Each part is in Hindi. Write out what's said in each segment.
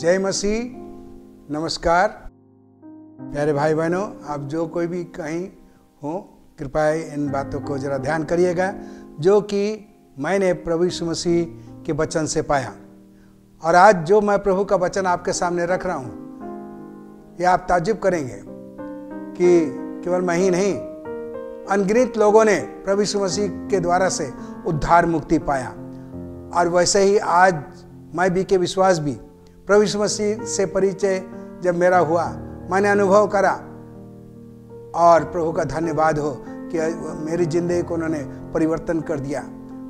जय मसीह, नमस्कार प्यारे भाई बहनों। आप जो कोई भी कहीं हो, कृपया इन बातों को जरा ध्यान करिएगा जो कि मैंने प्रभु यीशु मसीह के वचन से पाया। और आज जो मैं प्रभु का वचन आपके सामने रख रहा हूँ, ये आप ताज्जुब करेंगे कि केवल मैं ही नहीं, अनगिनत लोगों ने प्रभु यीशु मसीह के द्वारा से उद्धार मुक्ति पाया। और वैसे ही आज मैं भी के विश्वास भी प्रभु यीशु मसीह से परिचय जब मेरा हुआ, मैंने अनुभव करा और प्रभु का धन्यवाद हो कि मेरी जिंदगी को उन्होंने परिवर्तन कर दिया।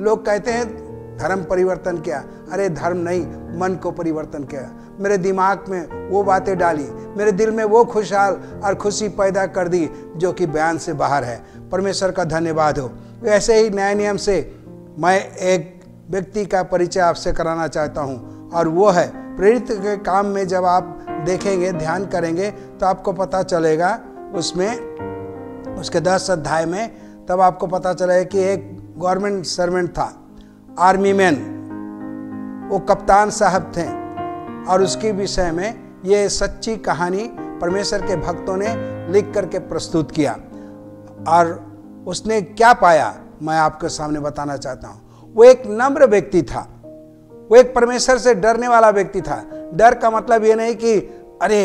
लोग कहते हैं धर्म परिवर्तन किया, अरे धर्म नहीं, मन को परिवर्तन किया। मेरे दिमाग में वो बातें डाली, मेरे दिल में वो खुशहाल और खुशी पैदा कर दी जो कि बयान से बाहर है। परमेश्वर का धन्यवाद हो। ऐसे ही नए नियम से मैं एक व्यक्ति का परिचय आपसे कराना चाहता हूँ, और वो है प्रेरित के काम में। जब आप देखेंगे, ध्यान करेंगे तो आपको पता चलेगा उसमें, उसके 10 अध्याय में, तब आपको पता चलेगा कि एक गवर्नमेंट सर्वेंट था, आर्मी मैन, वो कप्तान साहब थे। और उसके विषय में ये सच्ची कहानी परमेश्वर के भक्तों ने लिख करके प्रस्तुत किया। और उसने क्या पाया मैं आपके सामने बताना चाहता हूँ। वो एक नम्र व्यक्ति था, वो एक परमेश्वर से डरने वाला व्यक्ति था। डर का मतलब ये नहीं कि अरे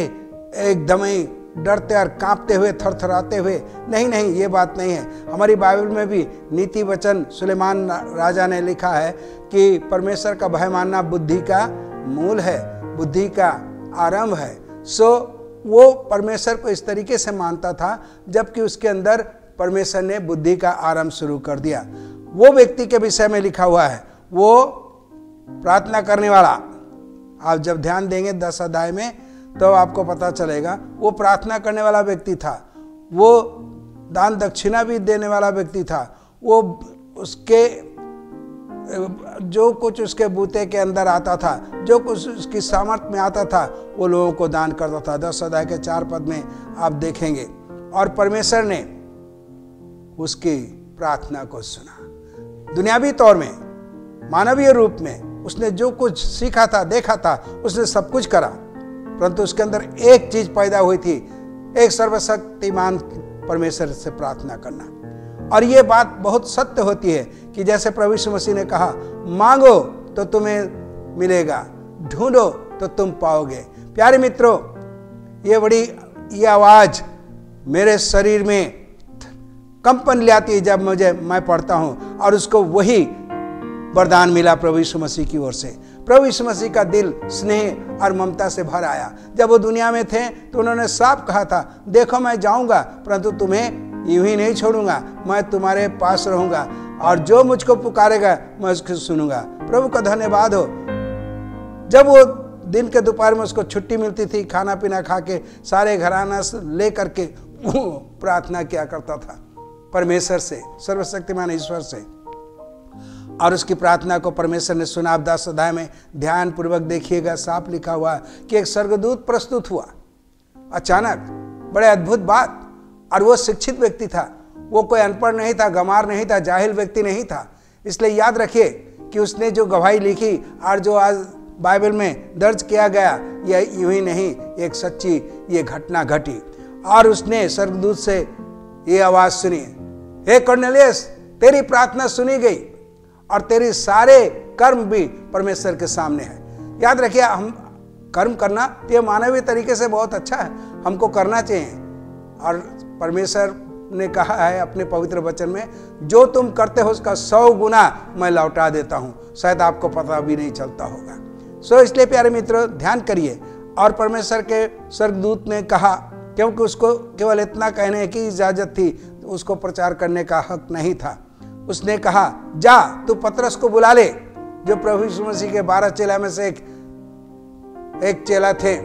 एकदम ही डरते और कांपते हुए, थरथराते हुए, नहीं, ये बात नहीं है। हमारी बाइबल में भी नीति वचन सुलेमान राजा ने लिखा है कि परमेश्वर का भय मानना बुद्धि का मूल है, बुद्धि का आरंभ है। सो वो परमेश्वर को इस तरीके से मानता था जबकि उसके अंदर परमेश्वर ने बुद्धि का आरंभ शुरू कर दिया। वो व्यक्ति के विषय में लिखा हुआ है, वो प्रार्थना करने वाला। आप जब ध्यान देंगे 10 अध्याय में तो आपको पता चलेगा वो प्रार्थना करने वाला व्यक्ति था। वो दान दक्षिणा भी देने वाला व्यक्ति था। वो उसके जो कुछ उसके बूते के अंदर आता था, जो कुछ उसकी सामर्थ्य में आता था, वो लोगों को दान करता था। 10 अध्याय के 4 पद में आप देखेंगे। और परमेश्वर ने उसकी प्रार्थना को सुना। दुनियावी तौर में, मानवीय रूप में उसने जो कुछ सीखा था, देखा था, उसने सब कुछ करा, परंतु उसके अंदर एक चीज पैदा हुई थी, एक सर्वशक्तिमान परमेश्वर से प्रार्थना करना। और ये बात बहुत सत्य होती है कि जैसे प्रभु यीशु मसीह ने कहा, मांगो तो तुम्हें मिलेगा, ढूंढो तो तुम पाओगे। प्यारे मित्रों, ये आवाज मेरे शरीर में कंपन ले आती है जब मैं पढ़ता हूं। और उसको वही वरदान मिला प्रभु यीशु मसीह की ओर से। प्रभु यीशु मसीह का दिल स्नेह और ममता से भर आया। जब वो दुनिया में थे तो उन्होंने साफ कहा था, देखो मैं जाऊंगा परंतु तुम्हें यूं ही नहीं छोड़ूंगा, मैं तुम्हारे पास रहूंगा और जो मुझको पुकारेगा मैं उसको सुनूंगा। प्रभु का धन्यवाद हो। जब वो दिन के दोपहर में उसको छुट्टी मिलती थी, खाना पीना खा के सारे घराना ले करके वो प्रार्थना किया करता था परमेश्वर से, सर्वशक्तिमान ईश्वर से। और उसकी प्रार्थना को परमेश्वर ने सुना। आप 10 अध्याय में ध्यान पूर्वक देखिएगा, साफ लिखा हुआ कि एक स्वर्गदूत प्रस्तुत हुआ अचानक, बड़े अद्भुत बात। और वो शिक्षित व्यक्ति था, वो कोई अनपढ़ नहीं था, गंवार नहीं था, जाहिल व्यक्ति नहीं था। इसलिए याद रखिए कि उसने जो गवाही लिखी और जो आज बाइबल में दर्ज किया गया, यह यूं ही नहीं, एक सच्ची ये घटना घटी। और उसने स्वर्गदूत से ये आवाज सुनी, हे कॉर्नेलियस, तेरी प्रार्थना सुनी गई और तेरे सारे कर्म भी परमेश्वर के सामने है। याद रखिए, हम कर्म करना ये मानवीय तरीके से बहुत अच्छा है, हमको करना चाहिए। और परमेश्वर ने कहा है अपने पवित्र वचन में, जो तुम करते हो उसका 100 गुना मैं लौटा देता हूँ। शायद आपको पता भी नहीं चलता होगा। इसलिए प्यारे मित्रों, ध्यान करिए। और परमेश्वर के स्वर्गदूत ने कहा, क्योंकि उसको केवल इतना कहने की इजाजत थी, उसको प्रचार करने का हक नहीं था। उसने कहा, जा तू पतरस को बुला ले, जो प्रभु यीशु मसीह के 12 चेला में से एक चेला थे,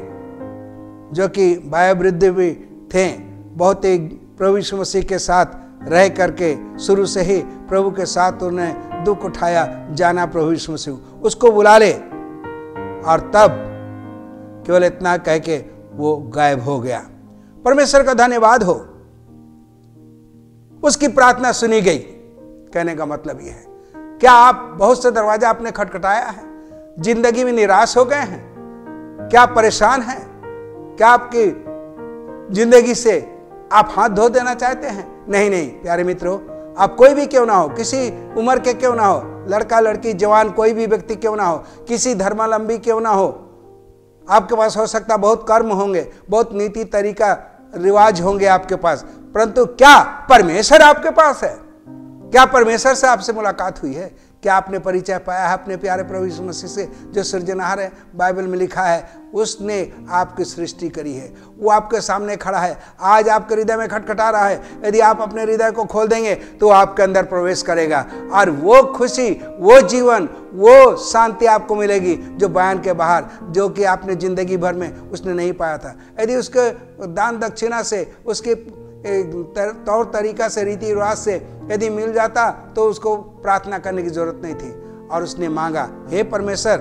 जो कि वयोवृद्ध भी थे। बहुत ही प्रभु यीशु मसीह के साथ रह करके शुरू से ही प्रभु के साथ उन्हें दुख उठाया, जाना प्रभु यीशु मसीह, उसको बुला ले। और तब केवल इतना कह के वो गायब हो गया। परमेश्वर का धन्यवाद हो, उसकी प्रार्थना सुनी गई। कहने का मतलब यह है, क्या आप बहुत से दरवाजा आपने खटखटाया है, जिंदगी में निराश हो गए हैं? क्या परेशान हैं? क्या आपकी जिंदगी से आप हाथ धो देना चाहते हैं? नहीं नहीं प्यारे मित्रों, आप कोई भी क्यों ना हो, किसी उम्र के क्यों ना हो, लड़का लड़की जवान कोई भी व्यक्ति क्यों ना हो, किसी धर्मावलंबी क्यों ना हो, आपके पास हो सकता बहुत कर्म होंगे, बहुत नीति तरीका रिवाज होंगे आपके पास, परंतु क्या परमेश्वर आपके पास है? क्या परमेश्वर से आपसे मुलाकात हुई है? क्या आपने परिचय पाया है अपने प्यारे प्रभु यीशु मसीह से, जो सृजनहार है? बाइबल में लिखा है उसने आपकी सृष्टि करी है, वो आपके सामने खड़ा है, आज आपके हृदय में खटखटा रहा है। यदि आप अपने हृदय को खोल देंगे तो आपके अंदर प्रवेश करेगा, और वो खुशी, वो जीवन, वो शांति आपको मिलेगी जो बयान के बाहर, जो कि आपने जिंदगी भर में उसने नहीं पाया था। यदि उसके दान दक्षिणा से, उसके तौर तरीका से, रीति रिवाज से यदि मिल जाता तो उसको प्रार्थना करने की जरूरत नहीं थी। और उसने मांगा, हे परमेश्वर,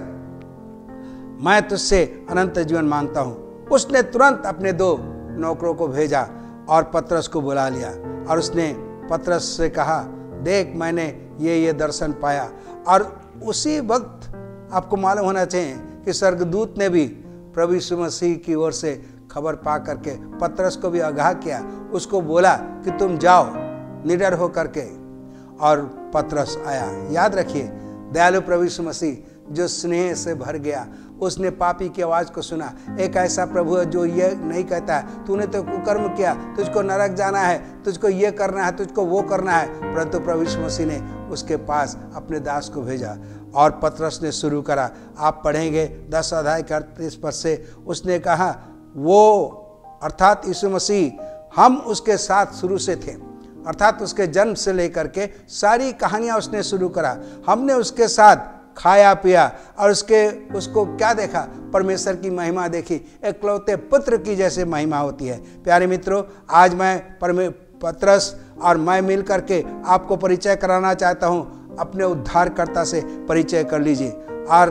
मैं तुझसे अनंत जीवन मांगता हूं। उसने तुरंत अपने 2 नौकरों को भेजा और पतरस को बुला लिया, और उसने पतरस से कहा, देख मैंने ये दर्शन पाया। और उसी वक्त आपको मालूम होना चाहिए कि स्वर्गदूत ने भी प्रभु यीशु मसीह की ओर से खबर पा करके पतरस को भी आगाह किया, उसको बोला कि तुम जाओ निडर हो करके। और पतरस आया। याद रखिए, दयालु प्रभु यीशु मसीह जो स्नेह से भर गया, उसने पापी की आवाज को सुना। एक ऐसा प्रभु है जो ये नहीं कहता है तूने तो कुकर्म किया, तुझको नरक जाना है, तुझको ये करना है, तुझको वो करना है, परंतु प्रभु यीशु मसीह ने उसके पास अपने दास को भेजा और पतरस ने शुरू करा। आप पढ़ेंगे 10 अध्याय 38 पद से, उसने कहा वो अर्थात यीशु मसीह हम उसके साथ शुरू से थे, अर्थात उसके जन्म से लेकर के सारी कहानियां उसने शुरू करा। हमने उसके साथ खाया पिया और उसको क्या देखा? परमेश्वर की महिमा देखी, एकलौते पुत्र की जैसे महिमा होती है। प्यारे मित्रों, आज मैं पतरस और मैं मिल करके आपको परिचय कराना चाहता हूँ, अपने उद्धारकर्ता से परिचय कर लीजिए। और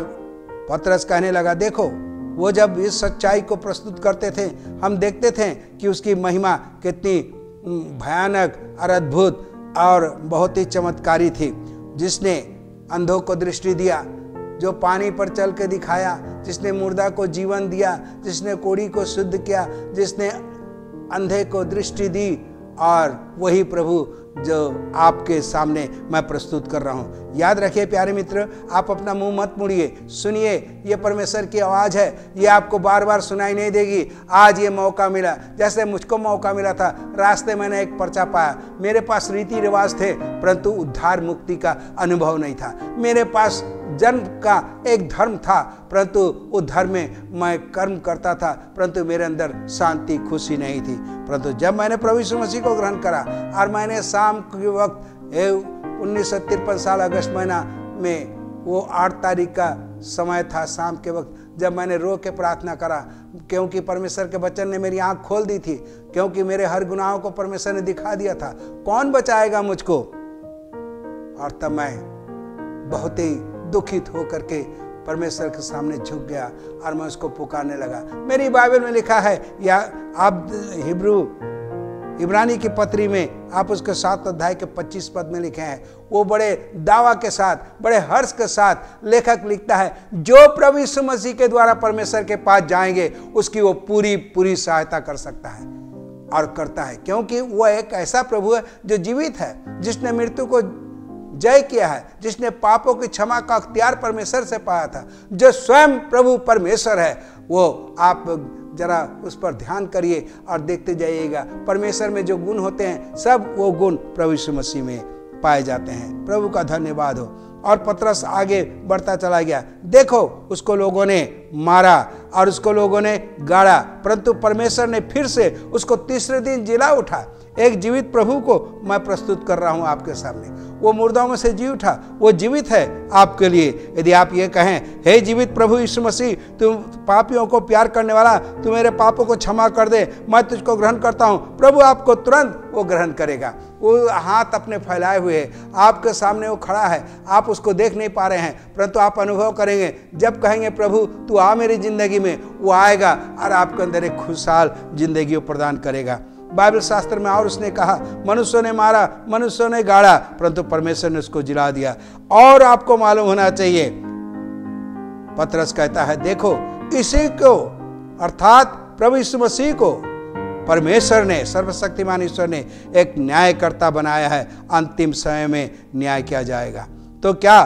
पतरस कहने लगा, देखो वो जब इस सच्चाई को प्रस्तुत करते थे, हम देखते थे कि उसकी महिमा कितनी भयानक और अद्भुत और बहुत ही चमत्कारी थी। जिसने अंधों को दृष्टि दिया, जो पानी पर चल के दिखाया, जिसने मुर्दा को जीवन दिया, जिसने कोढ़ी को शुद्ध किया, जिसने अंधे को दृष्टि दी, और वही प्रभु जो आपके सामने मैं प्रस्तुत कर रहा हूं। याद रखिए प्यारे मित्र, आप अपना मुंह मत मुड़िए, सुनिए, ये परमेश्वर की आवाज है, ये आपको बार बार सुनाई नहीं देगी। आज ये मौका मिला, जैसे मुझको मौका मिला था। रास्ते मैंने एक पर्चा पाया, मेरे पास रीति रिवाज थे परंतु उद्धार मुक्ति का अनुभव नहीं था। मेरे पास जन्म का एक धर्म था परंतु उस धर्म में मैं कर्म करता था, परंतु मेरे अंदर शांति खुशी नहीं थी। परंतु जब मैंने प्रभु यीशु मसीह को ग्रहण करा और मैंने शाम के वक्त 1953 साल अगस्त महीना में, वो 8 तारीख का समय था, शाम के वक्त जब मैंने रो के प्रार्थना करा, क्योंकि परमेश्वर के वचन ने मेरी आंख खोल दी थी, क्योंकि मेरे हर गुनाहों को परमेश्वर ने दिखा दिया था। कौन बचाएगा मुझको? और तब मैं बहुत ही दुखित होकर के परमेश्वर के सामने झुक गया और मैं उसको पुकारने लगा। मेरी बाइबल में लिखा है, या आप इब्रानी की पत्री में आप उसके 7 अध्याय के 25 पद में लिखे हैं, वो बड़े दावा के साथ, बड़े हर्ष के साथ लेखक लिखता है, जो प्रभु यीशु मसीह के द्वारा परमेश्वर के पास जाएंगे उसकी वो पूरी सहायता कर सकता है और करता है, क्योंकि वो एक ऐसा प्रभु है जो जीवित है, जिसने मृत्यु को जय किया है, जिसने पापों की क्षमा का अख्तियार परमेश्वर से पाया था, जो स्वयं प्रभु परमेश्वर है। वो आप जरा उस पर ध्यान करिए और देखते जाइएगा, परमेश्वर में जो गुण होते हैं सब वो गुण प्रभु यीशु मसीह में पाए जाते हैं। प्रभु का धन्यवाद हो। और पतरस आगे बढ़ता चला गया। देखो, उसको लोगों ने मारा और उसको लोगों ने गाड़ा, परंतु परमेश्वर ने फिर से उसको तीसरे दिन जिला उठा। एक जीवित प्रभु को मैं प्रस्तुत कर रहा हूं आपके सामने। वो मुर्दाओं में से जी उठा, वो जीवित है आपके लिए। यदि आप ये कहें, हे जीवित प्रभु यीशु मसीह, तुम पापियों को प्यार करने वाला, तू मेरे पापों को क्षमा कर दे, मैं तुझको ग्रहण करता हूं, प्रभु आपको तुरंत वो ग्रहण करेगा। वो हाथ अपने फैलाए हुए है, आपके सामने वो खड़ा है, आप उसको देख नहीं पा रहे हैं, परंतु आप अनुभव करेंगे। जब कहेंगे प्रभु तू आ मेरी जिंदगी में, वो आएगा और आपके अंदर एक खुशहाल जिंदगी प्रदान करेगा। बाइबल शास्त्र में और उसने कहा, मनुष्यों ने मारा, मनुष्यों ने गाड़ा, परंतु परमेश्वर ने उसको जिला दिया। और आपको मालूम होना चाहिए, पतरस कहता है, देखो इसी को अर्थात प्रभु यीशु मसीह को परमेश्वर ने, सर्वशक्तिमान ईश्वर ने एक न्यायकर्ता बनाया है। अंतिम समय में न्याय किया जाएगा। तो क्या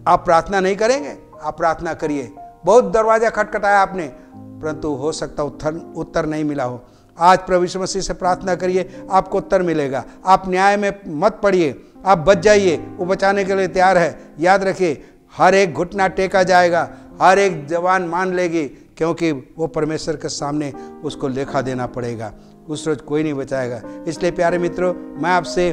आप प्रार्थना नहीं करेंगे? आप प्रार्थना करिए। बहुत दरवाजा खटखटाया आपने, परंतु हो सकता उत्तर नहीं मिला हो। आज प्रभु यीशु मसीह से प्रार्थना करिए, आपको उत्तर मिलेगा। आप न्याय में मत पड़िए, आप बच जाइए। वो बचाने के लिए तैयार है। याद रखिए, हर एक घुटना टेका जाएगा, हर एक जवान मान लेगी, क्योंकि वो परमेश्वर के सामने उसको लेखा देना पड़ेगा। उस रोज कोई नहीं बचाएगा। इसलिए प्यारे मित्रों, मैं आपसे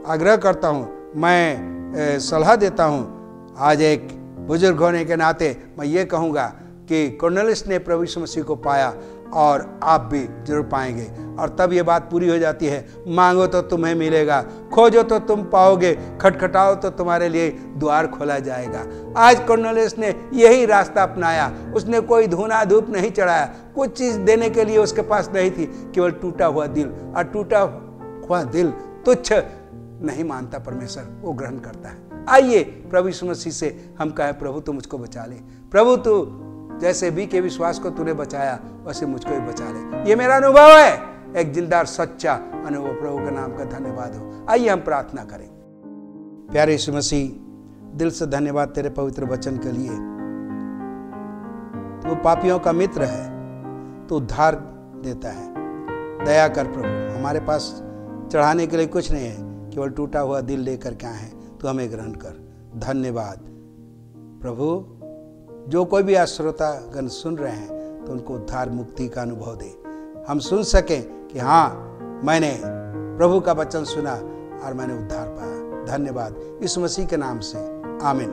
आग्रह करता हूँ, मैं सलाह देता हूँ। आज एक बुजुर्ग होने के नाते मैं ये कहूँगा कि कॉर्नेलियस ने प्रभु यीशु मसीह को पाया और आप भी जरूर पाएंगे। और तब ये बात पूरी हो जाती है, मांगो तो तुम्हें मिलेगा, खोजो तो तुम पाओगे, खटखटाओ तो तुम्हारे लिए द्वार खोला जाएगा। आज कॉर्नेलियस ने यही रास्ता अपनाया। उसने कोई धूना धूप नहीं चढ़ाया, कुछ चीज देने के लिए उसके पास नहीं थी, केवल टूटा हुआ दिल। और टूटा हुआ दिल तुच्छ नहीं मानता परमेश्वर, वो ग्रहण करता है। आइए प्रभु यीशु मसीह से हम कहें, प्रभु तू मुझको बचा ले। प्रभु तू जैसे भी के विश्वास को तूने बचाया, वैसे मुझको भी बचा ले। ये मेरा अनुभव है, एक जिंदा सच्चा अनुभव। प्रभु के नाम का धन्यवाद हो। आइए हम प्रार्थना करें। प्यारे यीशु मसीह, दिल से धन्यवाद तेरे पवित्र वचन के लिए। तू पापियों का मित्र है, तू उद्धार देता है। दया कर प्रभु, हमारे पास चढ़ाने के लिए कुछ नहीं है, केवल टूटा हुआ दिल लेकर के आए हैं। तू हमें ग्रहण कर। धन्यवाद प्रभु। जो कोई भी श्रोतागण सुन रहे हैं, तो उनको उद्धार मुक्ति का अनुभव दे। हम सुन सकें कि हाँ, मैंने प्रभु का वचन सुना और मैंने उद्धार पाया। धन्यवाद यीशु मसीह के नाम से, आमीन।